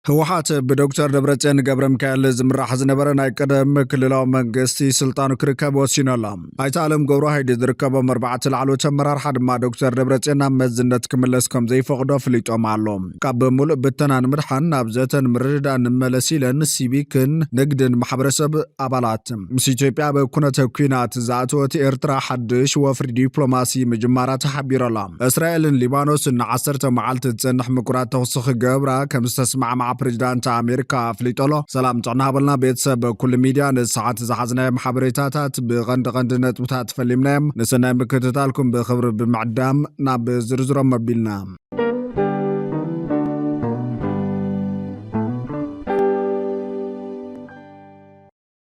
ህወሓት በዶክተር ደብረጽዮን ገብረሚካኤል ዝምራሕ ዝነበረ ናይ ቀደም ክልላዊ መንግስቲ ስልጣኑ ክርከብ ወሲኖላ። ኣይተ ዓለም ገብሩ ሃይድ ዝርከቦም 4 ላዕለዎት ኣመራርሓ ድማ ዶክተር ደብረጽዮን ናብ መዝነት ክምለስ ከም ዘይፈቅዶ ፍሊጦም ኣሎ። ካብ ሙሉእ ብተናን ምድሓን ናብ ዘተን ምርድዳእ ንመለስ ኢለን ሲቪክን ንግድን ማሕበረሰብ አባላት ምስ ኢትዮጵያ በኩነት ኩናት ዝኣተወት ኤርትራ ሓድሽ ወፍሪ ዲፕሎማሲ ምጅማራ ተሓቢረላ። እስራኤልን ሊባኖስን ን10 መዓልቲ ዝጸንሕ ምቁራት ተኹሲ ክገብራ ከም ዝተስማዕምዓ ፕሬዝዳንት አሜሪካ ፍሊጦሎ። ሰላም ጥዕና ሃበልና ቤተሰብ ኩሉ ሚድያ ንሰዓት ዝሓዝናዮም ሓበሬታታት ብቐንዲ ነጥብታት ፈሊምናዮም ንሰናይ ምክትታልኩም ብኽብሪ ብምዕዳም ናብ ዝርዝሮም መቢልና።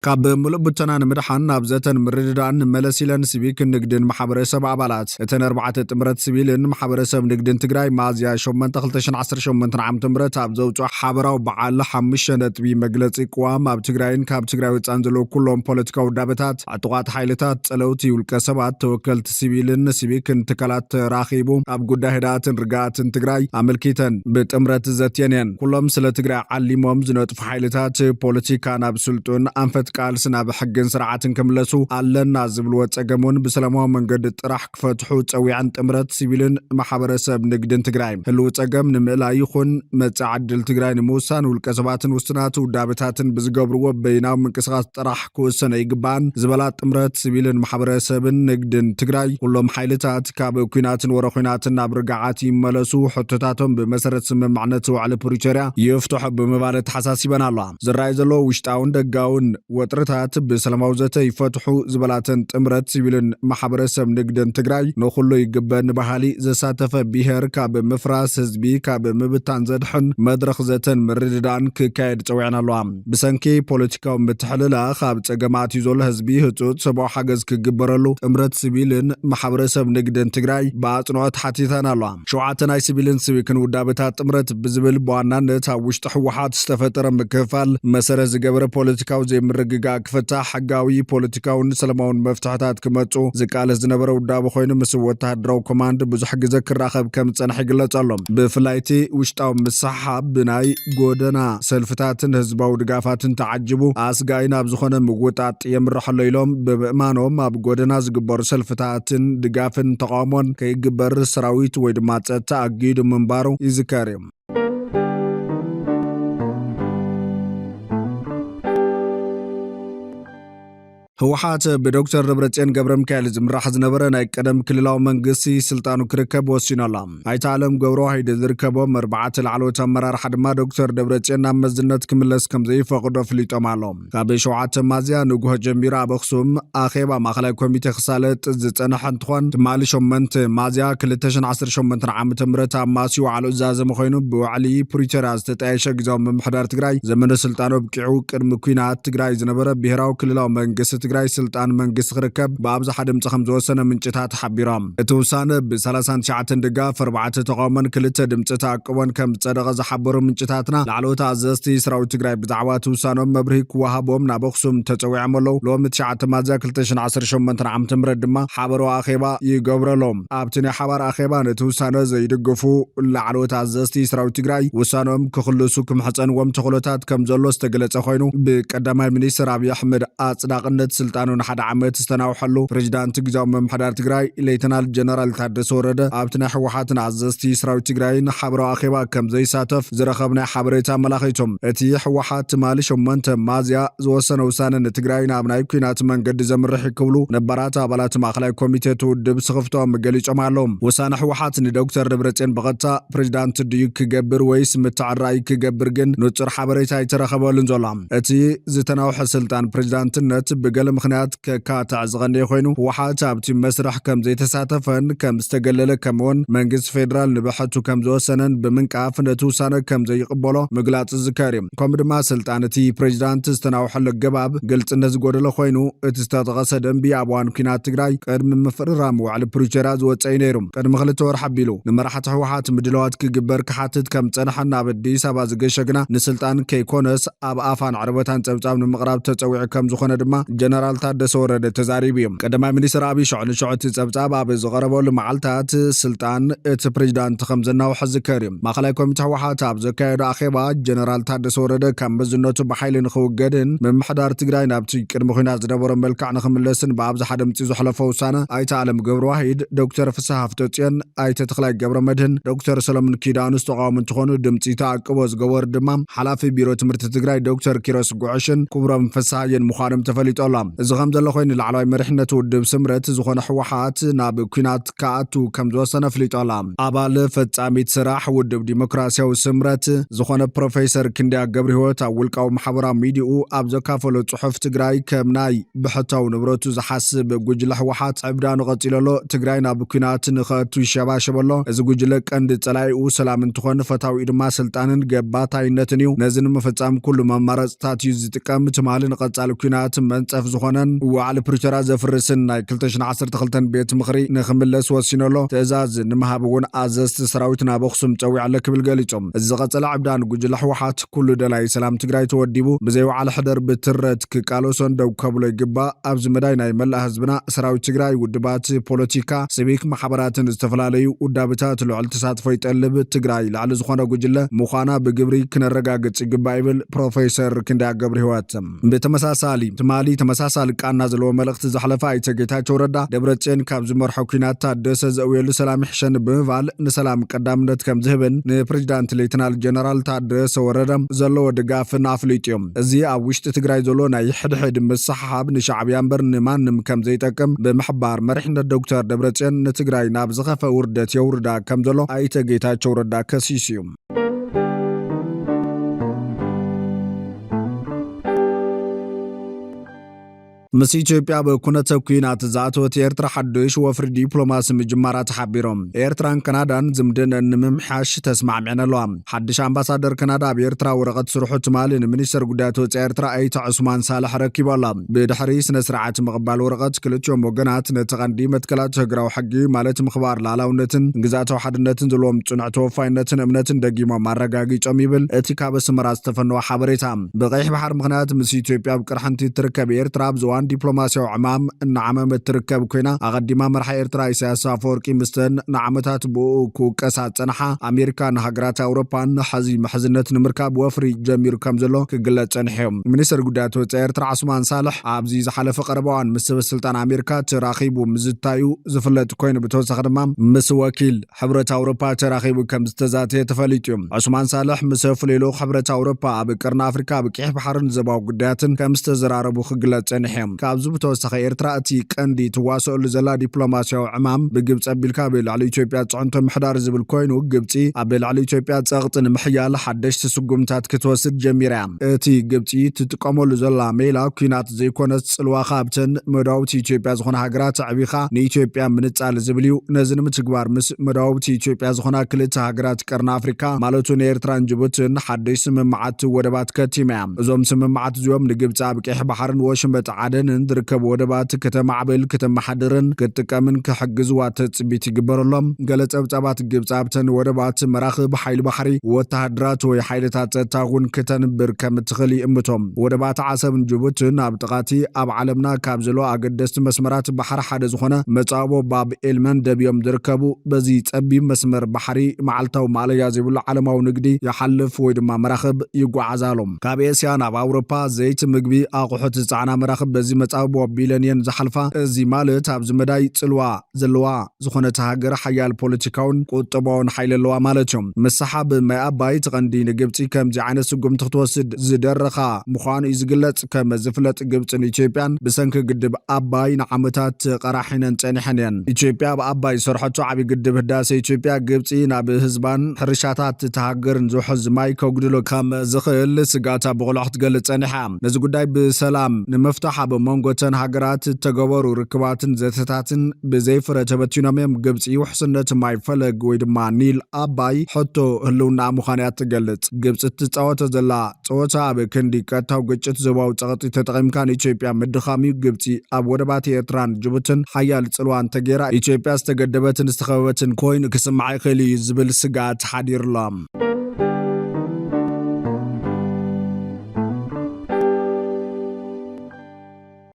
ካብ ሙሉእ ብተናን ምድሓን ናብ ዘተን ምርድዳእን ንመለስ ኢለን ሲቪክን ንግድን ማሕበረሰብ አባላት እተን 4 ጥምረት ሲቪልን ማሕበረሰብ ንግድን ትግራይ ሚያዝያ 8 2018 ዓ.ም ኣብ ዘውፅኦ ሓበራዊ በዓል 5 ነጥቢ መግለፂ ቅዋም ኣብ ትግራይን ካብ ትግራይ ወፃን ዘለዉ ኩሎም ፖለቲካዊ ውዳበታት ዕጡቃት ሓይልታት ጸለውቲ ውልቀ ሰባት ተወከልቲ ሲቪልን ሲቪክን ትካላት ተራኺቡ ኣብ ጉዳይ ህድኣትን ርግኣትን ትግራይ ኣመልኪተን ብጥምረት ዘትየን ኩሎም ስለ ትግራይ ዓሊሞም ዝነጥፉ ሓይልታት ፖለቲካ ናብ ስልጡን አንፈት ቃል ስናብ ሕግን ስርዓትን ክምለሱ ኣለና ዝብልዎ ጸገሙን ብሰላማዊ መንገዲ ጥራሕ ክፈትሑ ጸዊዓን ጥምረት ሲቪልን ማሕበረሰብ ንግድን ትግራይ ህልው ጸገም ንምእላይ ይኹን መጻኢ ዓድል ትግራይ ንምውሳን ውልቀ ሰባትን ውስናት ውዳበታትን ብዝገብርዎ በይናዊ ምንቅስቓስ ጥራሕ ክውሰነ ይግባን ዝበላ ጥምረት ሲቪልን ማሕበረሰብን ንግድን ትግራይ ኩሎም ሓይልታት ካብ ኩናትን ወረኹናትን ናብ ርግዓት ይመለሱ ሕቶታቶም ብመሰረት ስምምዕነት ውዕሊ ፕሪቶሪያ ይፍትሑ ብምባል ተሓሳሲበን ኣለዋ። ዝረኣይ ዘሎ ውሽጣውን ደጋውን ወጥረታት ብሰላማዊ ዘተ ይፈትሑ ዝበላተን ጥምረት ሲቪልን ማሕበረሰብ ንግድን ትግራይ ንኹሉ ይግበን ባህሊ ዘሳተፈ ብሄር ካብ ምፍራስ ህዝቢ ካብ ምብታን ዘድሕን መድረኽ ዘተን ምርድዳእን ክካየድ ጸዊዕና ኣለዋ። ብሰንኪ ፖለቲካዊ ምትሕልላኽ ካብ ጸገማት ዘሎ ህዝቢ ህፁፅ ሰብኣዊ ሓገዝ ክግበረሉ ጥምረት ሲቪልን ማሕበረሰብ ንግድን ትግራይ ብኣጽንዖት ሓቲተን ኣለዋ። 7 ናይ ሲቪልን ሲቪክን ውዳበታት ጥምረት ብዝብል ብዋናነት ኣብ ውሽጢ ህወሓት ዝተፈጠረ ምክፍፋል መሰረት ዝገበረ ፖለቲካዊ ዘይምርግጋእ ክፍታሕ ሕጋዊ ፖለቲካውን ሰላማውን መፍትሕታት ክመጹ ዝቃለስ ዝነበረ ውዳበ ኮይኑ ምስ ወተሃደራዊ ኮማንድ ብዙሕ ግዜ ክራኸብ ከም ዝጸንሐ ይግለጽ ኣሎ። ብፍላይቲ ውሽጣዊ ምስሓብ ብናይ ጎደና ሰልፍታትን ህዝባዊ ድጋፋትን ተዓጅቡ ኣስጋኢ ናብ ዝኾነ ምውጣጥ የምርሐሎ ኢሎም ብምእማኖም ኣብ ጎደና ዝግበሩ ሰልፍታትን ድጋፍን ተቃውሞን ከይግበር ሰራዊት ወይ ድማ ጸጥታ ኣጊዱ ምንባሩ ይዝከር እዩ። ህወሓት በዶክተር ደብረጽዮን ገብረሚካኤል ዝምራሕ ዝነበረ ናይ ቀደም ክልላዊ መንግስቲ ስልጣኑ ክርከብ ወሲኖላ። ኣይተ ዓለም ገብሩ ሃይድ ዝርከቦም 4 ላዕለዎት ኣመራርሓ ድማ ዶክተር ደብረጽዮን ናብ መዝነት ክምለስ ከም ዘይፈቅዶ ፍሊጦም ኣሎ። ካብ 7 ሚያዝያ ንጉሆ ጀሚሩ ኣብ ኣኽሱም ኣኼባ ማእኸላይ ኮሚቴ ክሳለጥ ዝጸንሐ እንትኾን ትማሊ 8 ሚያዝያ 2018 ዓ.ም ኣብ ማስዩ ዋዕሉ ዛዘመ ኮይኑ ብውዕሊ ፕሪቶሪያ ዝተጣየሸ ግዜያዊ ምምሕዳር ትግራይ ዘመነ ስልጣኑ ኣብቂዑ ቅድሚ ኩናት ትግራይ ዝነበረ ብሄራዊ ክልላዊ መንግስቲ ትግራይ ስልጣን መንግስቲ ክርከብ ብኣብዝሓ ድምፂ ከም ዝወሰነ ምንጭታት ሓቢሮም። እቲ ውሳነ ብ39 ድጋፍ 4 ተቃውሞን 2 ድምፂ ተኣቅቦን ከም ዝጸደቐ ዝሓበሩ ምንጭታትና ላዕለዎት ኣዘዝቲ ሰራዊት ትግራይ ብዛዕባ እቲ ውሳኖም መብርሂ ክወሃቦም ናብ ኣኽሱም ተጸዊዖም ኣለዉ። ሎሚ 9 ሚያዝያ 2018 ዓ.ም ድማ ሓበራዊ ኣኼባ ይገብረሎም። ኣብቲ ናይ ሓባር ኣኼባ ነቲ ውሳነ ዘይድግፉ ላዕለዎት ኣዘዝቲ ሰራዊት ትግራይ ውሳኖም ክኽልሱ ክምሕፀንዎም ተኽእሎታት ከም ዘሎ ዝተገለጸ ኮይኑ ብቀዳማይ ሚኒስትር ኣብይ ኣሕመድ ኣጽዳቕነት ስልጣኑ ንሓደ ዓመት ዝተናውሐሉ ፕሬዝዳንት ግዜያዊ ምምሕዳር ትግራይ ሌተናል ጀነራል ታደሰ ወረደ ኣብቲ ናይ ህወሓትን ኣዘዝቲ ሰራዊት ትግራይን ሓበራዊ ኣኼባ ከም ዘይሳተፍ ዝረኸብናይ ሓበሬታ ኣመላኺቶም። እቲ ህወሓት ትማሊ 8 ሚያዝያ ዝወሰነ ውሳነ ንትግራይ ናብ ናይ ኩናት መንገዲ ዘምርሕ ክብሉ ነባራት ኣባላት ማእኸላይ ኮሚቴ ትውድብ ስኽፍቶም ገሊፆም ኣለዎም። ውሳነ ህወሓት ንዶክተር ደብረጽዮን በቐጥታ ፕሬዝዳንት ድዩ ክገብር ወይስ ምትዕራይ ክገብር ግን ንጹር ሓበሬታ ኣይተረኸበሉን ዘሎ። እቲ ዝተናውሐ ስልጣን ፕሬዝዳንትነት ብገለ ምክንያት ከካታዕ ዝቐነየ ኮይኑ ህወሓት ኣብቲ መስርሕ ከም ዘይተሳተፈን ከም ዝተገለለ ከምውን መንግስቲ ፌደራል ንብሕቱ ከም ዝወሰነን ብምንቃፍ ነቲ ውሳነ ከም ዘይቕበሎ ምግላጽ ዝከር እዩ። ከምኡ ድማ ስልጣን እቲ ፕሬዝዳንት ዝተናውሐሉ ገባብ ግልጽነት ዝጎደለ ኮይኑ እቲ ዝተጠቐሰ ደንቢ ኣብ እዋን ኩናት ትግራይ ቅድሚ ምፍርራም ውዕሊ ፕሪቶሪያ ዝወፀይ ነይሩ። ቅድሚ 2 ወርሒ ኣቢሉ ንመራሕቲ ህወሓት ምድለዋት ክግበር ክሓትት ከም ጸንሐን ኣብ ኣዲስ ኣበባ ዝገሸግና ንስልጣን ከይኮነስ ኣብ ኣፋን ዕረበታን ጸብጻብ ንምቕራብ ተጸዊዑ ከም ዝኾነ ድማ ጀነራል ታደሰ ወረደ ተዛሪብዮም ቀዳማይ ሚኒስትር አብይ ሸዕቲ ጸብጻብ ኣብ ዝቐረበሉ መዓልታት ስልጣን እቲ ፕሬዝዳንት ከም ዘናውሕ ዝከርም ማእከላይ ኮሚቴ ህወሓት ኣብ ዘካየደ ኣኼባ ጀነራል ታደሰ ወረደ ከም መዝነቱ ብሓይሊ ንኽውገድን ምምሕዳር ትግራይ ናብቲ ቅድሚ ኩናት ዝነበሮ መልክዕ ንኽምለስን ብኣብዝሓ ድምፂ ዘሕለፈ ውሳነ ኣይተ ዓለም ገብረ ዋሂድ ዶክተር ፍስሓ ሃፍቶጽዮን ኣይተ ተክላይ ገብረ መድህን ዶክተር ሰሎሞን ኪዳኑ ዝተቃወሙ እንትኾኑ ድምፂ ተኣቅቦ ዝገበሩ ድማ ሓላፊ ቢሮ ትምህርቲ ትግራይ ዶክተር ኪሮስ ጉዕሽን ክቡሮም ፍስሓየን ምዃኖም ተፈሊጦላ እዚ ከም ዘሎ ኮይኑ ላዕለዋይ መሪሕነት ውድብ ስምረት ዝኾነ ህወሓት ናብ ኩናት ከኣቱ ከም ዝወሰነ ፍሊጦላ ኣባል ፈጻሚት ስራሕ ውድብ ዲሞክራሲያዊ ስምረት ዝኾነ ፕሮፌሰር ክንደያ ገብረ ህይወት ኣብ ውልቃዊ ማሕበራዊ ሚድኡ ኣብ ዘካፈሎ ጽሑፍ ትግራይ ከም ናይ ብሕታው ንብረቱ ዝሓስብ ጉጅለ ህወሓት ዕብዳኑ ቀፂለሎ ትግራይ ናብ ኩናት ንኸእቱ ይሸባሸበሎ እዚ ጉጅለ ቀንዲ ጸላኢኡ ሰላም እንትኾን ፈታዊ ድማ ስልጣንን ገባታይነትን እዩ ነዚ ንምፍጻም ኩሉ መማረፅታት እዩ ዝጥቀም ትማሊ ንቐጻሊ ኩናት መንጸፍ ዝኾነን ዋዕሊ ፕሪቶሪያ ዘፍርስን ናይ 2012 ቤት ምኽሪ ንኽምለስ ወሲኖሎ ትእዛዝ ንምሃብ እውን ኣዘዝቲ ሰራዊት ናብ ኣኽሱም ፀዊዕለ ክብል ገሊፆም እዚ ዝቐጸለ ዕብዳን ጉጅለ ህወሓት ኩሉ ደላይ ሰላም ትግራይ ተወዲቡ ብዘይ ዋዕሊ ሕደር ብትረት ክቃለሶን ደው ከብሎ ይግባእ ኣብዚ መዳይ ናይ መላእ ህዝብና ሰራዊት ትግራይ ውድባት ፖለቲካ ሲቪክ ማሕበራትን ዝተፈላለዩ ውዳብታት ልዑል ተሳትፎ ይጠልብ ትግራይ ላዕሊ ዝኾነ ጉጅለ ምዃና ብግብሪ ክነረጋግጽ ይግባእ ይብል ፕሮፌሰር ክንደያ ገብረ ህይወት ብተመሳሳሊ ትማሊ ተመሳሳሊ ቃና ዘለዎ መልእኽቲ ዘሕለፈ ኣይተ ጌታቸው ረዳ ደብረጽዮን ካብ ዝመርሖ ኩናት ታደሰ ዘእውየሉ ሰላም ይሕሸን ብምባል ንሰላም ቀዳምነት ከም ዝህብን ንፕሬዝዳንት ሌተናል ጀነራል ታደሰ ወረደ ዘለዎ ድጋፍን ኣፍሊጥዮም እዚ ኣብ ውሽጢ ትግራይ ዘሎ ናይ ሕድሕድ ምሰሓብ ንሻዕብያ እምበር ንማንም ከም ዘይጠቅም ብምሕባር መሪሕነት ዶክተር ደብረጽዮን ንትግራይ ናብ ዝኸፈ ውርደት የውርዳ ከም ዘሎ ኣይተ ጌታቸው ረዳ ከሲሱ እዩ ምስ ኢትዮጵያ በኩነት ኩናት ዛእተወት ኤርትራ ሓድሽ ወፍሪ ዲፕሎማሲ ምጅማራት ሓቢሮም ኤርትራን ካናዳን ዝምድን ንምምሓሽ ተስማዕምዐን ኣለዋ ሓድሽ ኣምባሳደር ካናዳ ኣብ ኤርትራ ወረቐት ስርሑ ትማሊ ንሚኒስተር ጉዳያት ወፃኢ ኤርትራ ኣይተ ዑስማን ሳልሕ ረኪቦላ ብድሕሪ ስነ ስርዓት ምቕባል ወረቐት ክልቲኦም ወገናት ነቲ ቀንዲ መትከላት ሃገራዊ ሕጊ ማለት ምኽባር ላዕላውነትን ግዛታዊ ሓድነትን ዘለዎም ጽኑዕ ተወፋይነትን እምነትን ደጊሞም ኣረጋጊጾም ይብል እቲ ካብ ኣስመራ ዝተፈነወ ሓበሬታ ብቀይሕ ባሕር ምኽንያት ምስ ኢትዮጵያ ብቅርሕንቲ ትርከብ ኤርትራ ብዝዋ ዲፕሎማሲያዊ ዕማም ንዓመመት ትርከብ ኮይና ኣቐዲማ መራሒ ኤርትራ ኢሳያስ ኣፈወርቂ ምስተን ንዓመታት ብኡ ክውቀሳ ፀንሓ ኣሜሪካ ንሃገራት ኣውሮፓን ሓዚ ምሕዝነት ንምርካብ ወፍሪ ጀሚሩ ከም ዘሎ ክግለጽ ፀንሕዮም ሚኒስትር ጉዳያት ወፃኢ ኤርትራ ዑስማን ሳልሕ ኣብዚ ዝሓለፈ ቀረባዋን ምስ ሰበስልጣን ኣሜሪካ ተራኺቡ ምዝታዩ ዝፍለጥ ኮይኑ ብተወሳኺ ድማ ምስ ወኪል ሕብረት ኣውሮፓ ተራኺቡ ከም ዝተዛተየ ተፈሊጡ እዩ ዑስማን ሳልሕ ምስ ፍሌሎ ሕብረት ኣውሮፓ ኣብ ቀርኒ ኣፍሪካ ብቀይሕ ባሕርን ዘባዊ ጉዳያትን ከም ዝተዘራረቡ ክግለጽ ፀንሕዮም ካብዚ ብተወሳኺ ኤርትራ እቲ ቀንዲ ትዋሰአሉ ዘላ ዲፕሎማሲያዊ ዕማም ብግብፂ ኣቢልካ ብላዕሊ ኢትዮጵያ ጽዕንቶ ምሕዳር ዝብል ኮይኑ ግብፂ ኣብ ልዕሊ ኢትዮጵያ ጸቕጢ ንምሕያል ሓደሽቲ ስጉምታት ክትወስድ ጀሚራ እቲ ግብፂ ትጥቀመሉ ዘላ ሜላ ኩናት ዘይኮነስ ጽልዋ ካብተን መዳውቲ ኢትዮጵያ ዝኾነ ሃገራት ዕቢኻ ንኢትዮጵያ ምንጻል ዝብል እዩ ነዚ ንምትግባር ምስ መዳውቲ ኢትዮጵያ ዝኾና ክልተ ሃገራት ቀርኒ ኣፍሪካ ማለቱ ንኤርትራን ጅቡትን ሓደሽ ስምምዓት ወደባት ከቲማ እዞም ስምምዓት እዚኦም ንግብፂ ኣብ ቀይሕ ባሕርን ወሽመጥ ዓደን ዝርከቡ ወደባት ከተማዕበል ከተማሓድርን ክጥቀምን ክሕግዝዋ ተጽቢት ይግበረሎም ገለ ጸብጻባት ግብፂ ኣብተን ወደባት መራኽብ ሓይሊ ባሕሪ ወተሃደራት ወይ ሓይልታት ጸጥታ እውን ከተንብር ከም እትኽእል ይእምቶም ወደባት ዓሰብን ጅቡትን ኣብ ጥቓቲ ኣብ ዓለምና ካብ ዘሎ ኣገደስቲ መስመራት ባሕሪ ሓደ ዝኾነ መጻቦ ባብ ኤልመን ደብዮም ዝርከቡ በዚ ጸቢብ መስመር ባሕሪ መዓልታዊ ማለያ ዘይብሉ ዓለማዊ ንግዲ ይሓልፍ ወይ ድማ መራኽብ ይጓዓዛሎም ካብ ኤስያ ናብ ኣውሮፓ ዘይቲ ምግቢ ኣቑሑት ዝጸዓና መራኽብ በዚ መጻቦ ቢልዮን ዝሓልፋ እዚ ማለት ኣብ ዝመዳይ ጽልዋ ዘለዋ ዝኾነ ሃገር ሓያል ፖለቲካውን ቁጠባውን ሓይሊ ኣለዋ ማለት እዩ መሳሓብ ማይ ኣባይ ተቐንዲ ንግብፂ ከምዚ ዓይነት ስጉምቲ ክትወስድ ዝደረኻ ምዃኑ እዩ ዝግለጽ ከም ዝፍለጥ ግብፅን ኢትዮጵያን ብሰንኪ ግድብ ኣባይ ንዓመታት ቀራሒነን ጸኒሐን እየን ኢትዮጵያ ብኣባይ ሰርሐቶ ዓብይ ግድብ ህዳሴ ኢትዮጵያ ግብፂ ናብ ህዝባን ሕርሻታት ተሃገርን ዝውሕዝ ማይ ከጉድሎ ከም ዝኽእል ስጋታ ብቑልዑ ክትገልጽ ጸኒሓ ነዚ ጉዳይ ብሰላም ንምፍታሕ ኣብ መንጎተን ሃገራት ተገበሩ ርክባትን ዘተታትን ብዘይፍረ ተበቲኖም እዮም ግብፂ ውሕስነት ማይ ፈለግ ወይ ድማ ኒል ኣባይ ሕቶ ህልውና ምዃንያ ትገልጽ ግብፂ ትፃወቶ ዘላ ፀወታ ኣብ ክንዲ ቀጥታዊ ግጭት ዞባዊ ፀቕጢ ተጠቒምካ ንኢትዮጵያ ምድኻም እዩ ግብፂ ኣብ ወደባት ኤርትራን ጅቡትን ሓያል ጽልዋን ተገይራ ኢትዮጵያ ዝተገደበትን ዝተኸበበትን ኮይኑ ክስማዕ ይኽእል እዩ ዝብል ስጋት ሓዲሩሎም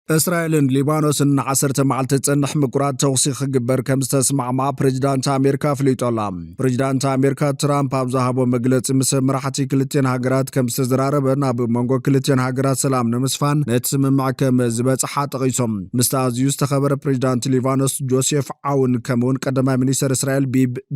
እስራኤልን ሊባኖስን 10 መዓልቲ ጸንሕ ምቁራት ተውሲ ክግበር ከም ዝተስማዕማ ፕሬዚዳንት ኣሜሪካ ፍሊጦላ። ፕሬዚዳንት ኣሜሪካ ትራምፕ ኣብ ዝሃቦ መግለጺ ምስ መራሕቲ ክልቲአን ሃገራት ከም ዝተዘራረበ ናብ መንጎ ክልቲአን ሃገራት ሰላም ንምስፋን ነቲ ስምምዕ ከም ዝበጽሓ ጠቒሶም። ምስቲ ኣዝዩ ዝተኸበረ ፕሬዚዳንት ሊባኖስ ጆሴፍ ዓውን ከምኡውን ቀዳማይ ሚኒስትር እስራኤል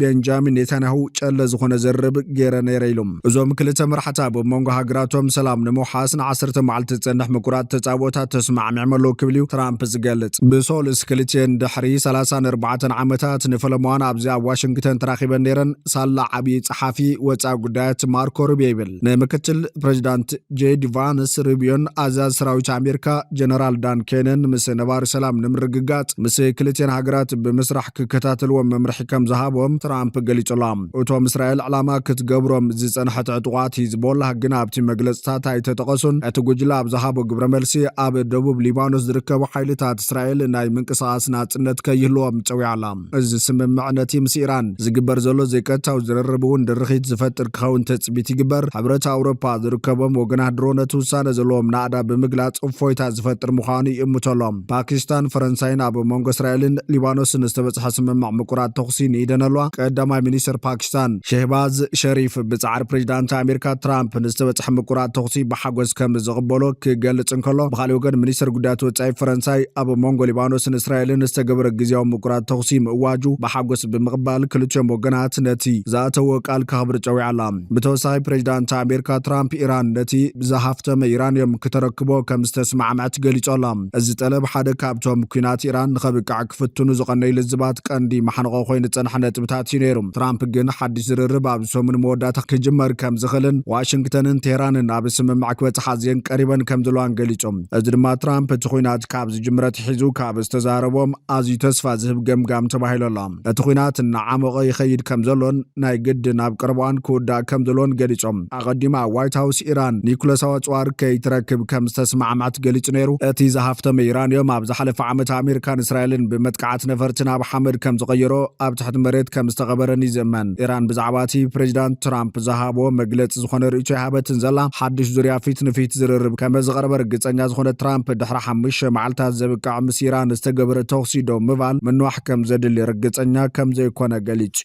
ቤንጃሚን ኔታንያሁ ጨለ ዝኾነ ዘርብ ገይረ ነይረ ኢሎም። እዞም ክልተ መራሕቲ ኣብ መንጎ ሃገራቶም ሰላም ንምውሓስ ን10 መዓልቲ ጸንሕ ምቁራት ተጻወታት ተስማዕሚዖም ሎ ክብሊው ትራምፕ ዝገልጽ ብሶልስ ክልቲአን ድሕሪ 34 ዓመታት ንፈለሟን ኣብዚ ኣብ ዋሽንግተን ተራኺበን ነይረን ሳላ ዓብዪ ጸሓፊ ወፃኢ ጉዳያት ማርኮ ሩቢዮ ይብል። ንምክትል ፕሬዚዳንት ጄዲ ቫንስ ሩቢዮን ኣዛዝ ሰራዊት ኣሜሪካ ጀነራል ዳን ኬነን ምስ ነባሪ ሰላም ንምርግጋጽ ምስ ክልቲአን ሃገራት ብምስራሕ ክከታተልዎም መምርሒ ከም ዝሃቦም ትራምፕ ገሊጾሎም። እቶም እስራኤል ዕላማ ክትገብሮም ዝጸንሐት ዕጡቓት ሂዝቦላ ግን ኣብቲ መግለጽታት ኣይተጠቐሱን። እቲ ጉጅለ ኣብ ዝሃቦ ግብረ መልሲ ኣብ ደቡብ ሊባኖስ ዝርከቡ ሓይልታት እስራኤል ናይ ምንቅስቓስ ናጽነት ከይህልዎም ፀዊዓላ። እዚ ስምምዕ ነቲ ምስ ኢራን ዝግበር ዘሎ ዘይቀጥታዊ ዝርርብ እውን ድርኺት ዝፈጥር ክኸውን ተፅቢት ይግበር። ሕብረት ኣውሮፓ ዝርከቦም ወገናት ድሮ ነቲ ውሳነ ዘለዎም ናዕዳ ብምግላጽ እፎይታ ዝፈጥር ምዃኑ ይእምተሎም። ፓኪስታን ፈረንሳይን ኣብ መንጎ እስራኤልን ሊባኖስን ዝተበጽሐ ስምምዕ ምቁራት ተኹሲ ንኢደን ኣለዋ። ቀዳማይ ሚኒስትር ፓኪስታን ሼህባዝ ሸሪፍ ብጻዕሪ ፕሬዚዳንት ኣሜሪካ ትራምፕ ንዝተበጽሐ ምቁራት ተኹሲ ብሓጎስ ከም ዝቕበሎ ክገልጽ እንከሎ ብኻልእ ወገን ሚኒስትር ጉዳያት ወጻኢ ፈረንሳይ ኣብ መንጎ ሊባኖስን እስራኤልን ዝተገበረ ግዝያዊ ምቁራት ተኹሲ ምእዋጁ ብሓጎስ ብምቕባል ክልቲኦም ወገናት ነቲ ዝኣተወ ቃል ከኽብር ፀዊዓላ። ብተወሳኺ ፕሬዚዳንት ኣሜሪካ ትራምፕ ኢራን ነቲ ዝሃፍተመ ዩራንዮም ክተረክቦ ከም ዝተስማዕምዐት ገሊጾላ። እዚ ጠለብ ሓደ ካብቶም ኩናት ኢራን ንኸብቃዕ ክፍትኑ ዝቐነዩ ልዝባት ቀንዲ ማሕነቆ ኮይኑ ዝጸንሐ ነጥብታት እዩ ነይሩ። ትራምፕ ግን ሓድሽ ዝርርብ ኣብ ሰሙን መወዳእታ ክጅመር ከም ዝኽእልን ዋሽንግተንን ቴህራንን ኣብ ስምምዕ ክበጽሓ ኣዝየን ቀሪበን ከም ዘለዋን ገሊጾም። እዚ ድማ ትራምፕ እቲ ኩናት ካብ ዝጅምረት ሒዙ ካብ ዝተዛረቦም ኣዝዩ ተስፋ ዝህብ ገምጋም ተባሂሉ ኣሎ። እቲ ኩናት እናዓመቐ ይኸይድ ከም ዘሎን ናይ ግድን ኣብ ቀረባን ክውዳእ ከም ዘሎን ገሊጾም። ኣቐዲማ ዋይት ሃውስ ኢራን ኒኩለሳዊ ኣጽዋር ከይትረክብ ከም ዝተስማዕምዐት ገሊጹ ነይሩ። እቲ ዝሃፍተመ ዩራንዮም ኣብ ዝሓለፈ ዓመት ኣሜሪካን እስራኤልን ብመጥቃዕቲ ነፈርቲ ናብ ሓመድ ከም ዝቐየሮ ኣብ ትሕቲ መሬት ከም ዝተቐበረን ይዝመን። ኢራን ብዛዕባ እቲ ፕሬዚዳንት ትራምፕ ዝሃቦ መግለፂ ዝኾነ ርእቶ ይሃበትን ዘላ ሓድሽ ዙርያ ፊት ንፊት ዝርርብ ከም ዝቐረበ ርግጸኛ ዝኾነ ትራምፕ ድሕሪ 5 መዓልታት ዘብቃዕ ምስ ኢራን ዝተገበረ ተኹሲ ዶ ምባል ምንዋሕ ከም ዘድሊ ርግጸኛ ከም ዘይኮነ ገሊጹ።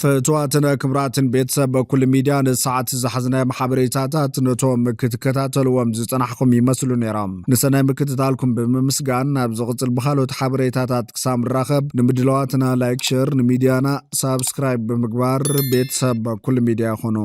ፍትዋትን ክብራትን ቤተሰብ በኩል ሚድያ ንሰዓት ዝሓዝናዮ ሓበሬታታት ነቶም ክትከታተልዎም ዝጸናሕኩም ይመስሉ ነይሮም። ንሰናይ ምክትታልኩም ብምምስጋን ናብ ዝቕጽል ብኻልኦት ሓበሬታታት ክሳብ ንራኸብ ንምድለዋትና ላይክ ሸር ንሚድያና ሳብስክራይብ ብምግባር ቤተሰብ በኩል ሚድያ ይኹኑ።